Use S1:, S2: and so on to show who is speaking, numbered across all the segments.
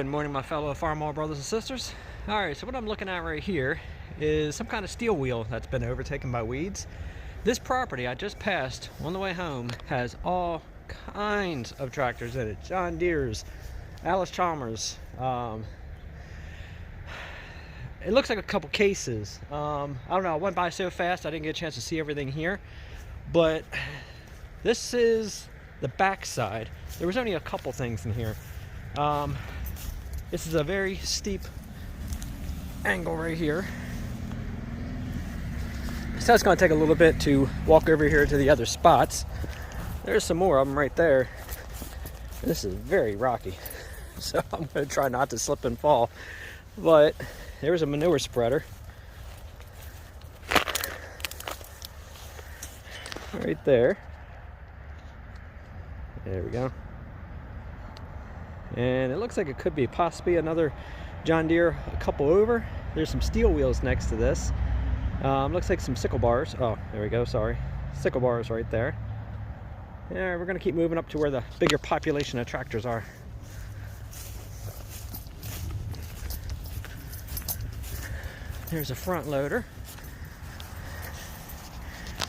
S1: Good morning, my fellow farm brothers and sisters. All right, so what I'm looking at right here is some kind of steel wheel that's been overtaken by weeds. This property I just passed on the way home has all kinds of tractors in it. John Deere's, Alice Chalmers. It looks like a couple cases. I don't know, I went by so fast I didn't get a chance to see everything here. But this is the back side. There was only a couple things in here. This is a very steep angle right here. So it's going to take a little bit to walk over here to the other spots. There's some more of them right there. This is very rocky, so I'm going to try not to slip and fall. But there's a manure spreader right there. There we go. And it looks like it could be possibly another John Deere a couple over. There's some steel wheels next to this. Looks like some sickle bars. Oh, there we go, sorry. Sickle bars right there. Yeah, we're gonna keep moving up to where the bigger population of tractors are. There's a front loader.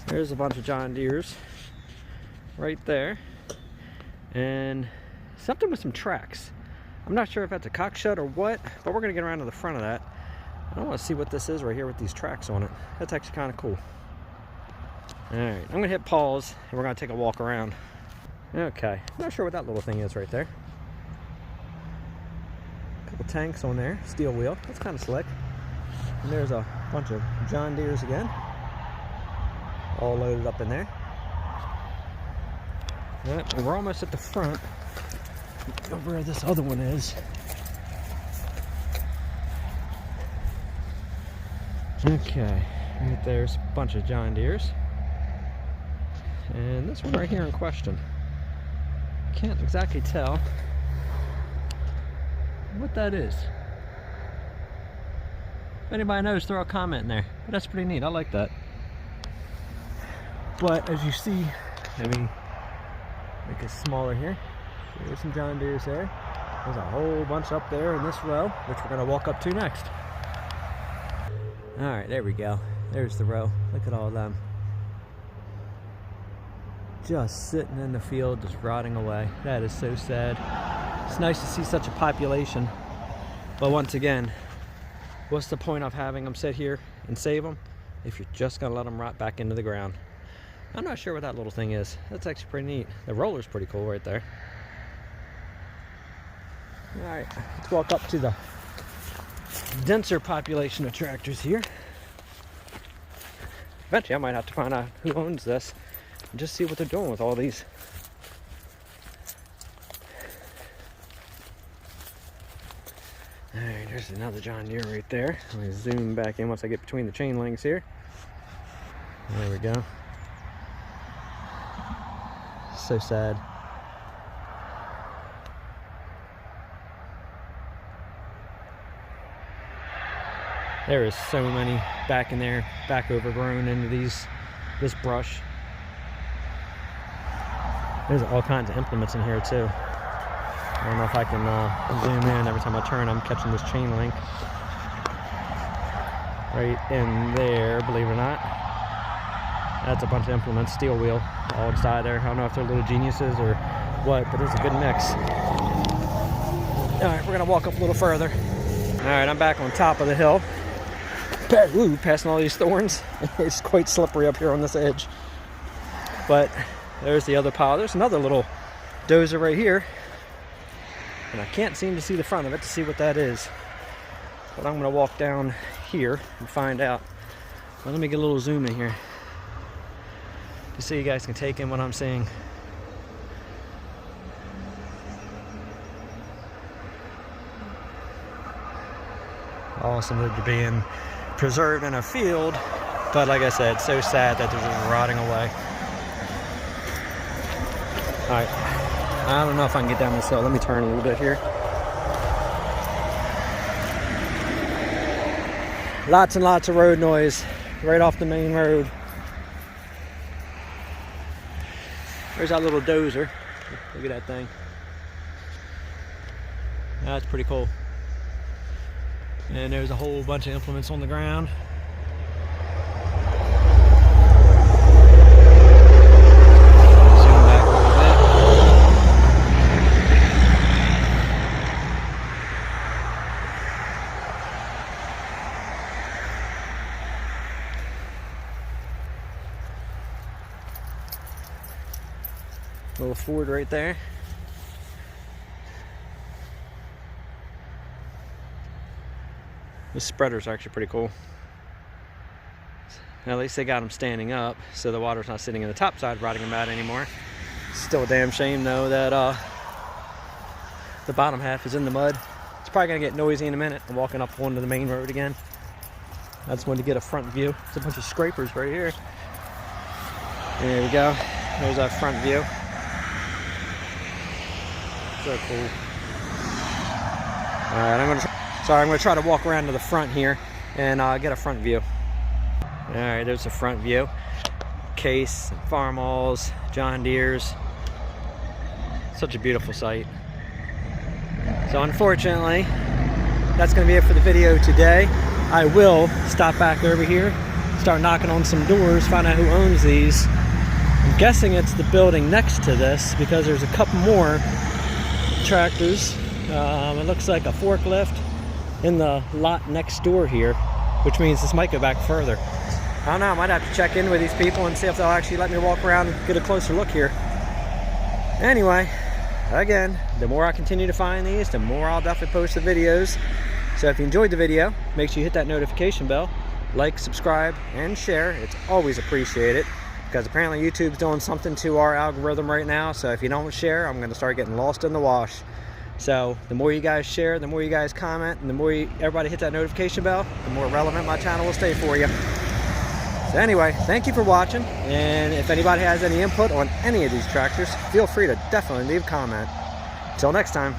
S1: There's a bunch of John Deeres right there. And something with some tracks. I'm not sure if that's a cock shed or what, but we're gonna get around to the front of that. I want to see what this is right here with these tracks on it. That's actually kind of cool. Alright, I'm gonna hit pause and we're gonna take a walk around. Okay, I'm not sure what that little thing is right there. A couple tanks on there, steel wheel, that's kind of slick. And there's a bunch of John Deeres again, all loaded up in there. Alright, we're almost at the front. Over where this other one is. Okay, right there's a bunch of John Deeres. And this one right here in question. Can't exactly tell what that is. If anybody knows, throw a comment in there. But that's pretty neat, I like that. But as you see, maybe make it smaller here. There's some John Deeres there. There's a whole bunch up there in this row, which we're going to walk up to next. Alright, there we go. There's the row. Look at all of them. Just sitting in the field, just rotting away. That is so sad. It's nice to see such a population. But once again, what's the point of having them sit here and save them if you're just going to let them rot back into the ground? I'm not sure what that little thing is. That's actually pretty neat. The roller's pretty cool right there. Alright, let's walk up to the denser population of tractors here. Eventually I might have to find out who owns this and just see what they're doing with all these. Alright, there's another John Deere right there. Let me zoom back in once I get between the chain links here. There we go. So sad. There is so many back in there, back overgrown into this brush. There's all kinds of implements in here too. I don't know if I can zoom in. Every time I turn, I'm catching this chain link. Right in there, believe it or not. That's a bunch of implements, steel wheel, all inside there. I don't know if they're little geniuses or what, but it's a good mix. All right, we're gonna walk up a little further. All right, I'm back on top of the hill. Ooh, passing all these thorns. It's quite slippery up here on this edge. But there's the other pile. There's another little dozer right here. And I can't seem to see the front of it to see what that is. But I'm gonna walk down here and find out. Well, let me get a little zoom in here, just so you guys can take in what I'm seeing. Awesome that they're being preserved in a field, but like I said, so sad that they're just rotting away. Alright, I don't know if I can get down this hill. Let me turn a little bit here. Lots and lots of road noise right off the main road. There's that little dozer. Look at that thing. That's pretty cool. And there's a whole bunch of implements on the ground. Zoom back a little bit. Little Ford right there. The spreaders are actually pretty cool. At least they got them standing up, so the water's not sitting in the top side rotting them out anymore. Still a damn shame though that the bottom half is in the mud. It's probably gonna get noisy in a minute. I'm walking up onto the main road again. I just wanted to get a front view. There's a bunch of scrapers right here. There we go. There's our front view. So cool. Alright, I'm gonna try to walk around to the front here and get a front view. Alright, there's the front view. Case, farmalls, John Deere's. Such a beautiful sight. So unfortunately, that's gonna be it for the video today. I will stop back over here, start knocking on some doors, find out who owns these. I'm guessing it's the building next to this because there's a couple more tractors. It looks like a forklift in the lot next door here, which means this might go back further. I don't know, I might have to check in with these people and see if they'll actually let me walk around and get a closer look here. Anyway, again, the more I continue to find these, the more I'll definitely post the videos. So if you enjoyed the video, make sure you hit that notification bell, like, subscribe, and share. It's always appreciated because apparently YouTube's doing something to our algorithm right now. So if you don't share, I'm going to start getting lost in the wash. So the more you guys share, the more you guys comment, and the more everybody hit that notification bell, the more relevant my channel will stay for you. So anyway, thank you for watching, and if anybody has any input on any of these tractors, feel free to definitely leave a comment. Until next time.